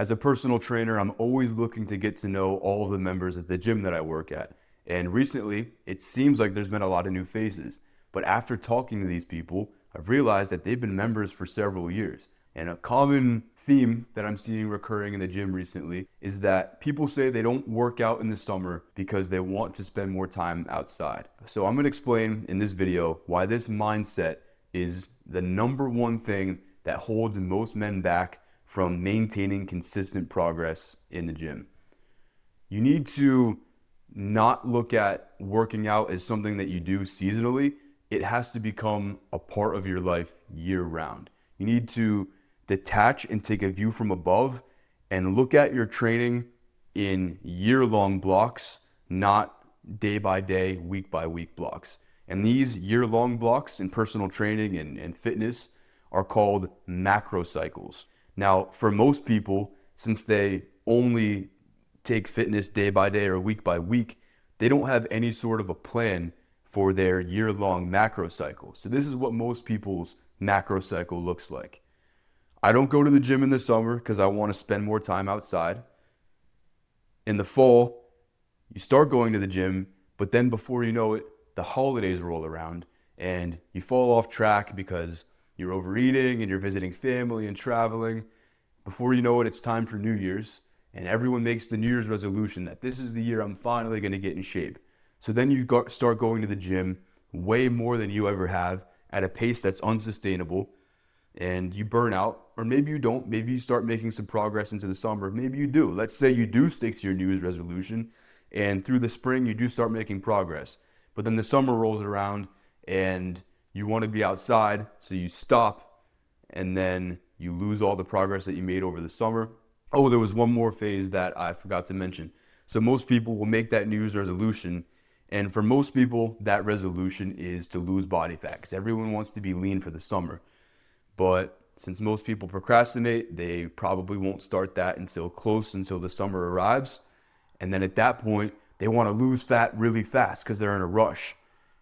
As a personal trainer, I'm always looking to get to know all of the members at the gym that I work at. And recently, it seems like there's been a lot of new faces. But after talking to these people, I've realized that they've been members for several years. And a common theme that I'm seeing recurring in the gym recently is that people say they don't work out in the summer because they want to spend more time outside. So I'm going to explain in this video why this mindset is the number one thing that holds most men back from maintaining consistent progress in the gym. You need to not look at working out as something that you do seasonally. It has to become a part of your life year round. You need to detach and take a view from above and look at your training in year-long blocks, not day by day, week by week blocks. And these year-long blocks in personal training and fitness are called macrocycles. Now, for most people, since they only take fitness day by day or week by week, they don't have any sort of a plan for their year-long macro cycle. So this is what most people's macro cycle looks like. I don't go to the gym in the summer because I want to spend more time outside. In the fall, you start going to the gym, but then before you know it, the holidays roll around and you fall off track because you're overeating and you're visiting family and traveling. Before you know it, it's time for New Year's, and everyone makes the New Year's resolution that this is the year I'm finally going to get in shape. So then you start going to the gym way more than you ever have at a pace that's unsustainable, and you burn out, or maybe you don't. Maybe you start making some progress into the summer. Maybe you do. Let's say you do stick to your New Year's resolution, and through the spring you do start making progress. But then the summer rolls around and you want to be outside, so you stop, and then you lose all the progress that you made over the summer. Oh, there was one more phase that I forgot to mention. So most people will make that New Year's resolution, and for most people, that resolution is to lose body fat, because everyone wants to be lean for the summer. But since most people procrastinate, they probably won't start that until the summer arrives. And then at that point, they want to lose fat really fast because they're in a rush.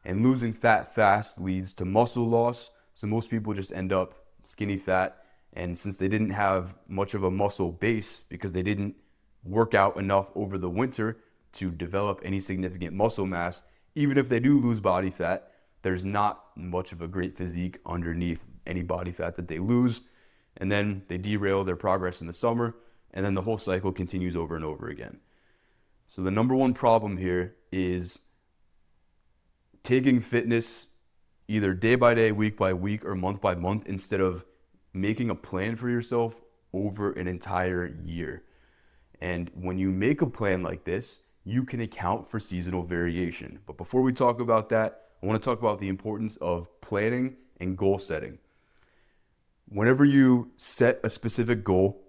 And losing fat fast leads to muscle loss. So most people just end up skinny fat. And since they didn't have much of a muscle base because they didn't work out enough over the winter to develop any significant muscle mass, even if they do lose body fat, there's not much of a great physique underneath any body fat that they lose. And then they derail their progress in the summer, and then the whole cycle continues over and over again. So the number one problem here is taking fitness either day by day, week by week, or month by month instead of making a plan for yourself over an entire year. And when you make a plan like this, you can account for seasonal variation. But before we talk about that, I want to talk about the importance of planning and goal setting. Whenever you set a specific goal,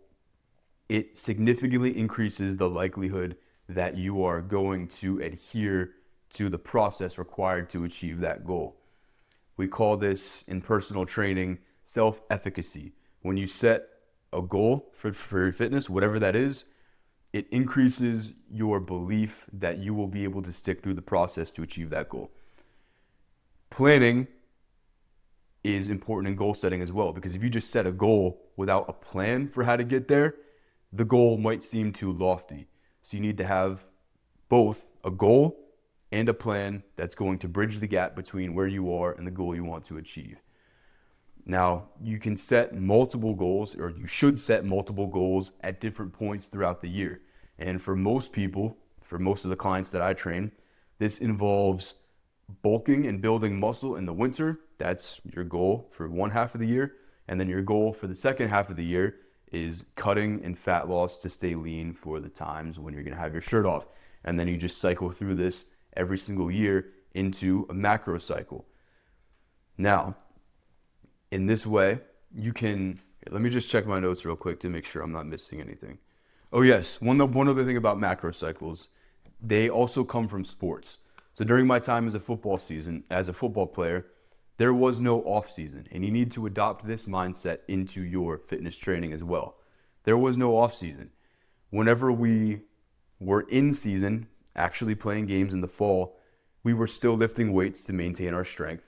it significantly increases the likelihood that you are going to adhere to the process required to achieve that goal. We call this in personal training self-efficacy. When you set a goal for your fitness, whatever that is, it increases your belief that you will be able to stick through the process to achieve that goal. Planning is important in goal setting as well, because if you just set a goal without a plan for how to get there, the goal might seem too lofty. So you need to have both a goal and a plan that's going to bridge the gap between where you are and the goal you want to achieve. Now, you can set multiple goals, or you should set multiple goals at different points throughout the year. And for most people, for most of the clients that I train, this involves bulking and building muscle in the winter. That's your goal for one half of the year. And then your goal for the second half of the year is cutting and fat loss to stay lean for the times when you're going to have your shirt off. And then you just cycle through this every single year into a macro cycle. Now, in this way, you can, let me just check my notes real quick to make sure I'm not missing anything. Oh yes, one other thing about macro cycles, they also come from sports. So during my time as a football player, there was no off season, and you need to adopt this mindset into your fitness training as well. There was no off season. Whenever we were in season, actually playing games in the fall, we were still lifting weights to maintain our strength.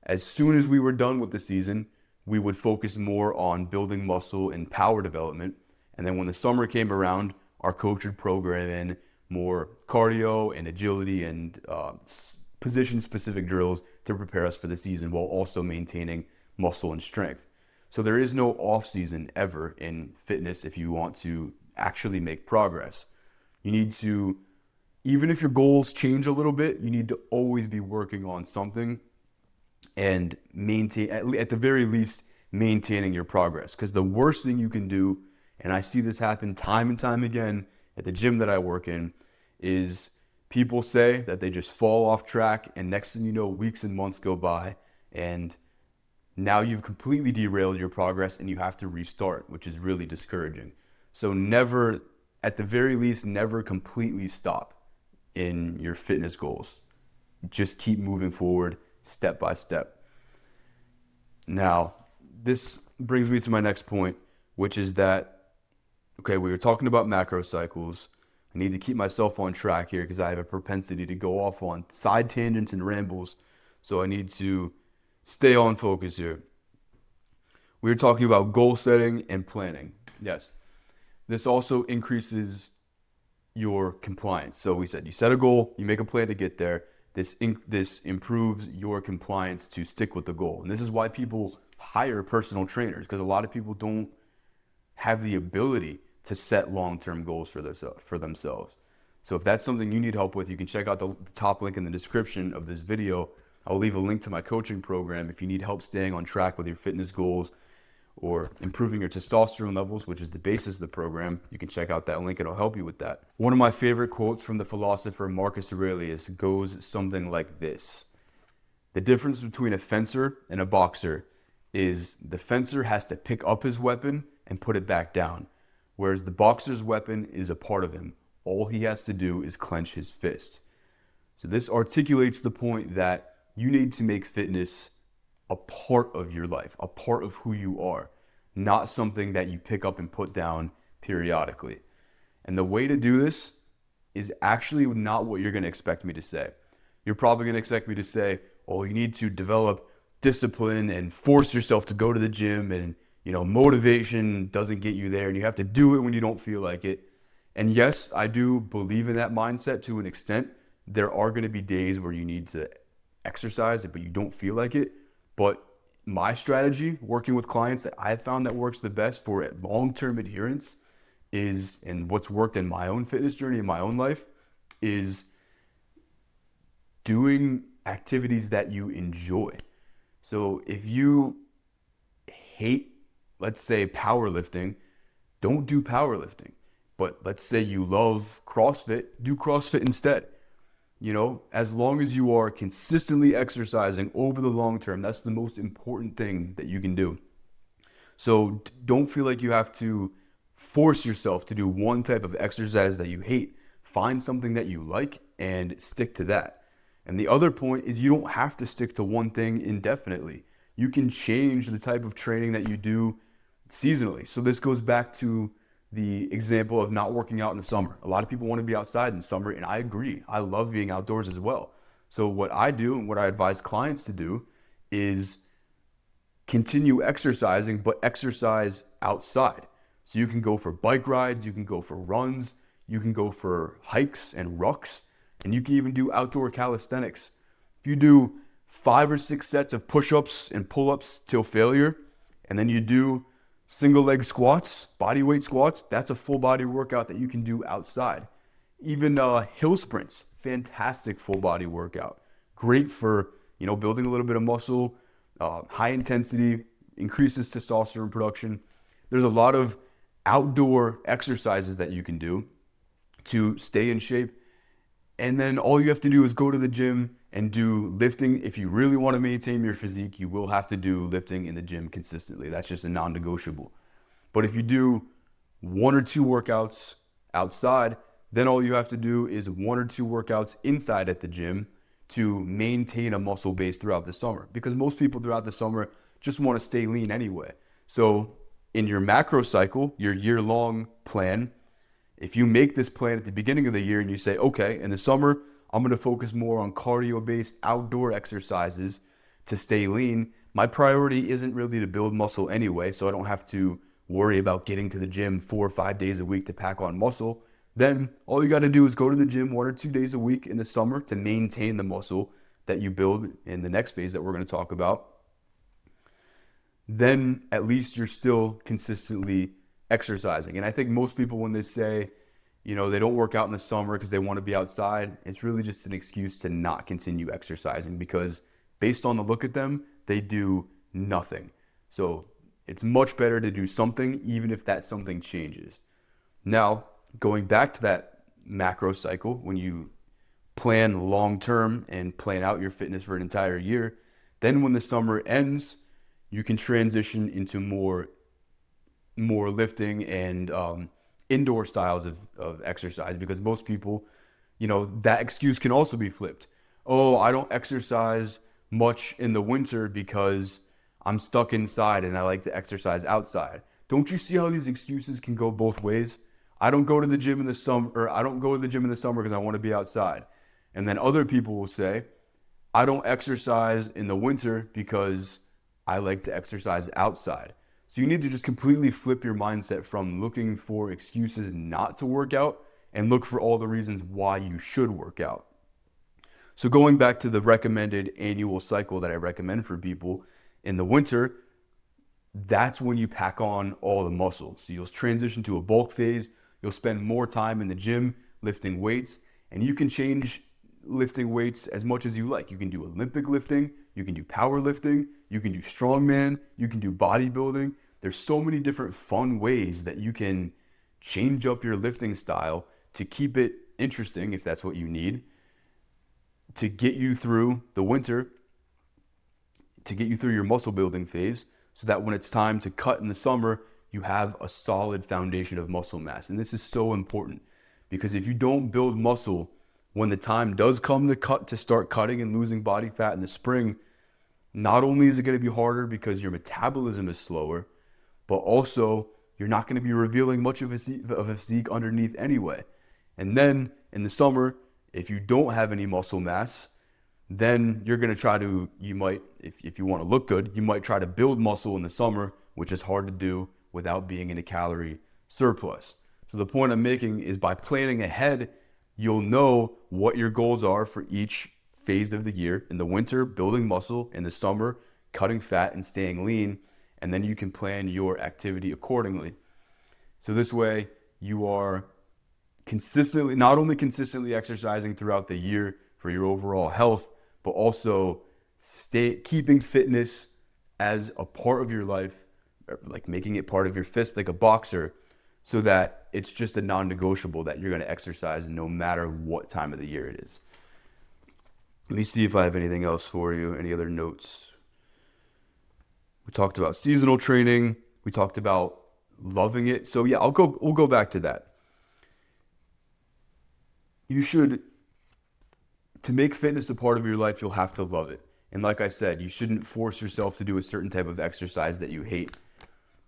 As soon as we were done with the season, we would focus more on building muscle and power development. And then when the summer came around, our coach would program in more cardio and agility and position-specific drills to prepare us for the season while also maintaining muscle and strength. So there is no off-season ever in fitness if you want to actually make progress. You need to, even if your goals change a little bit, you need to always be working on something and maintain, at the very least, maintaining your progress. Because the worst thing you can do, and I see this happen time and time again at the gym that I work in, is people say that they just fall off track, and next thing you know, weeks and months go by, and now you've completely derailed your progress and you have to restart, which is really discouraging. So never, at the very least, never completely stop in your fitness goals. Just keep moving forward step by step. Now, this brings me to my next point, which is that, okay, we were talking about macrocycles. I need to keep myself on track here because I have a propensity to go off on side tangents and rambles. So I need to stay on focus here. We were talking about goal setting and planning. Yes. This also increases your compliance. So we said you set a goal, you make a plan to get there. This improves your compliance to stick with the goal. And this is why people hire personal trainers, because a lot of people don't have the ability to set long-term goals for themselves. So if that's something you need help with, you can check out the top link in the description of this video. I'll leave a link to my coaching program if you need help staying on track with your fitness goals or improving your testosterone levels, which is the basis of the program. You can check out that link. It'll help you with that. One of my favorite quotes from the philosopher Marcus Aurelius goes something like this. The difference between a fencer and a boxer is the fencer has to pick up his weapon and put it back down, whereas the boxer's weapon is a part of him. All he has to do is clench his fist. So this articulates the point that you need to make fitness a part of your life, a part of who you are, not something that you pick up and put down periodically. And the way to do this is actually not what you're going to expect me to say. You're probably going to expect me to say, oh, you need to develop discipline and force yourself to go to the gym, and motivation doesn't get you there and you have to do it when you don't feel like it. And yes, I do believe in that mindset to an extent. There are going to be days where you need to exercise it, but you don't feel like it. But my strategy, working with clients that I've found that works the best for long-term adherence is, and what's worked in my own fitness journey in my own life, is doing activities that you enjoy. So if you hate, let's say, powerlifting, don't do powerlifting. But let's say you love CrossFit, do CrossFit instead. As long as you are consistently exercising over the long term, that's the most important thing that you can do. So don't feel like you have to force yourself to do one type of exercise that you hate. Find something that you like and stick to that. And the other point is you don't have to stick to one thing indefinitely. You can change the type of training that you do seasonally. So this goes back to the example of not working out in the summer. A lot of people want to be outside in the summer, and I agree. I love being outdoors as well. So what I do and what I advise clients to do is continue exercising, but exercise outside. So you can go for bike rides, you can go for runs, you can go for hikes and rucks, and you can even do outdoor calisthenics. If you do 5 or 6 sets of push-ups and pull-ups till failure, and then you do single leg squats, body weight squats, that's a full body workout that you can do outside. Even hill sprints, fantastic full body workout. Great for, building a little bit of muscle, high intensity, increases testosterone production. There's a lot of outdoor exercises that you can do to stay in shape. And then all you have to do is go to the gym and do lifting. If you really want to maintain your physique, you will have to do lifting in the gym consistently. That's just a non-negotiable. But if you do 1 or 2 workouts outside, then all you have to do is 1 or 2 workouts inside at the gym to maintain a muscle base throughout the summer. Because most people throughout the summer just want to stay lean anyway. So in your macro cycle, your year-long plan, if you make this plan at the beginning of the year and you say, okay, in the summer, I'm going to focus more on cardio-based outdoor exercises to stay lean. My priority isn't really to build muscle anyway, so I don't have to worry about getting to the gym 4 or 5 days a week to pack on muscle, then all you got to do is go to the gym 1 or 2 days a week in the summer to maintain the muscle that you build in the next phase that we're going to talk about. Then at least you're still consistently exercising. And I think most people, when they say, they don't work out in the summer because they want to be outside, it's really just an excuse to not continue exercising, because based on the look at them, they do nothing. So it's much better to do something, even if that something changes. Now, going back to that macro cycle, when you plan long-term and plan out your fitness for an entire year, then when the summer ends, you can transition into more lifting and indoor styles of exercise, because most people, that excuse can also be flipped. Oh, I don't exercise much in the winter because I'm stuck inside and I like to exercise outside. Don't you see how these excuses can go both ways? I don't go to the gym in the summer, or I don't go to the gym in the summer because I want to be outside. And then other people will say, I don't exercise in the winter because I like to exercise outside. So you need to just completely flip your mindset from looking for excuses not to work out and look for all the reasons why you should work out. So going back to the recommended annual cycle that I recommend for people, in the winter, that's when you pack on all the muscle. So you'll transition to a bulk phase. You'll spend more time in the gym lifting weights, and you can change lifting weights as much as you like. You can do Olympic lifting, you can do powerlifting, you can do strongman, you can do bodybuilding. There's so many different fun ways that you can change up your lifting style to keep it interesting, if that's what you need, to get you through the winter, to get you through your muscle building phase, so that when it's time to cut in the summer, you have a solid foundation of muscle mass. And this is so important, because if you don't build muscle when the time does come to start cutting and losing body fat in the spring, not only is it going to be harder because your metabolism is slower, but also you're not going to be revealing much of a physique underneath anyway. And then in the summer, if you don't have any muscle mass, then you're going to try to, if you want to look good, you might try to build muscle in the summer, which is hard to do without being in a calorie surplus. So the point I'm making is, by planning ahead, you'll know what your goals are for each phase of the year. In the winter, building muscle; in the summer, cutting fat and staying lean. And then you can plan your activity accordingly. So this way you are not only consistently exercising throughout the year for your overall health, but also keeping fitness as a part of your life, like making it part of your fist like a boxer, so that it's just a non-negotiable that you're going to exercise no matter what time of the year it is. Let me see if I have anything else for you. Any other notes? We talked about seasonal training. We talked about loving it. So yeah, we'll go back to that. To make fitness a part of your life, you'll have to love it. And like I said, you shouldn't force yourself to do a certain type of exercise that you hate.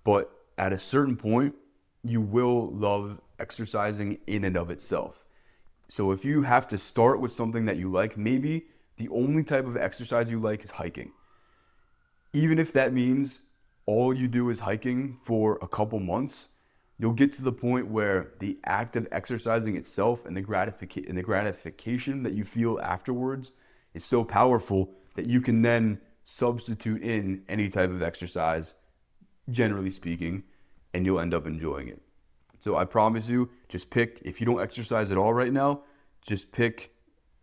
But at a certain point, you will love exercising in and of itself. So if you have to start with something that you like, maybe the only type of exercise you like is hiking. Even if that means all you do is hiking for a couple months, you'll get to the point where the act of exercising itself and the gratification that you feel afterwards is so powerful that you can then substitute in any type of exercise, generally speaking, and you'll end up enjoying it. So I promise you, just pick, if you don't exercise at all right now, just pick,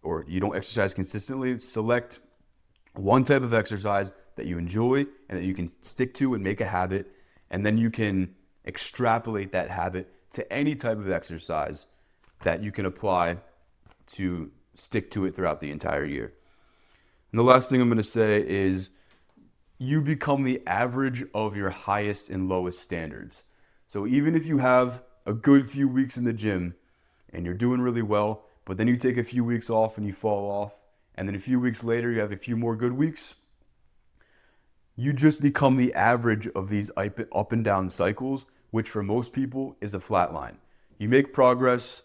or you don't exercise consistently, select one type of exercise that you enjoy and that you can stick to and make a habit, and then you can extrapolate that habit to any type of exercise that you can apply to stick to it throughout the entire year. And the last thing I'm going to say is, you become the average of your highest and lowest standards. So even if you have a good few weeks in the gym and you're doing really well, but then you take a few weeks off and you fall off, and then a few weeks later you have a few more good weeks, you just become the average of these up and down cycles, which for most people is a flat line. You make progress,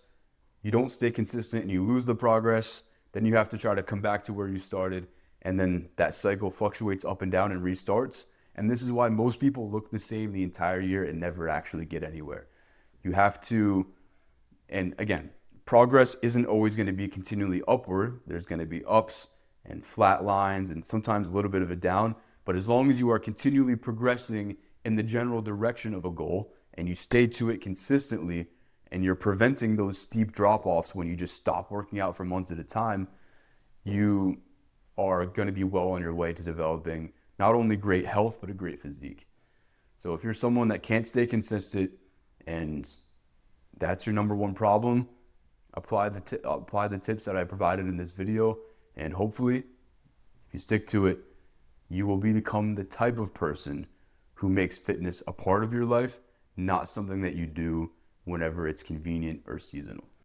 you don't stay consistent, and you lose the progress. Then you have to try to come back to where you started, and then that cycle fluctuates up and down and restarts. And this is why most people look the same the entire year and never actually get anywhere. You have to, and again, progress isn't always going to be continually upward. There's going to be ups and flat lines and sometimes a little bit of a down. But as long as you are continually progressing in the general direction of a goal and you stay to it consistently and you're preventing those steep drop-offs when you just stop working out for months at a time, you are going to be well on your way to developing not only great health, but a great physique. So if you're someone that can't stay consistent and that's your number one problem, apply the tips that I provided in this video, and hopefully, if you stick to it, you will become the type of person who makes fitness a part of your life, not something that you do whenever it's convenient or seasonal.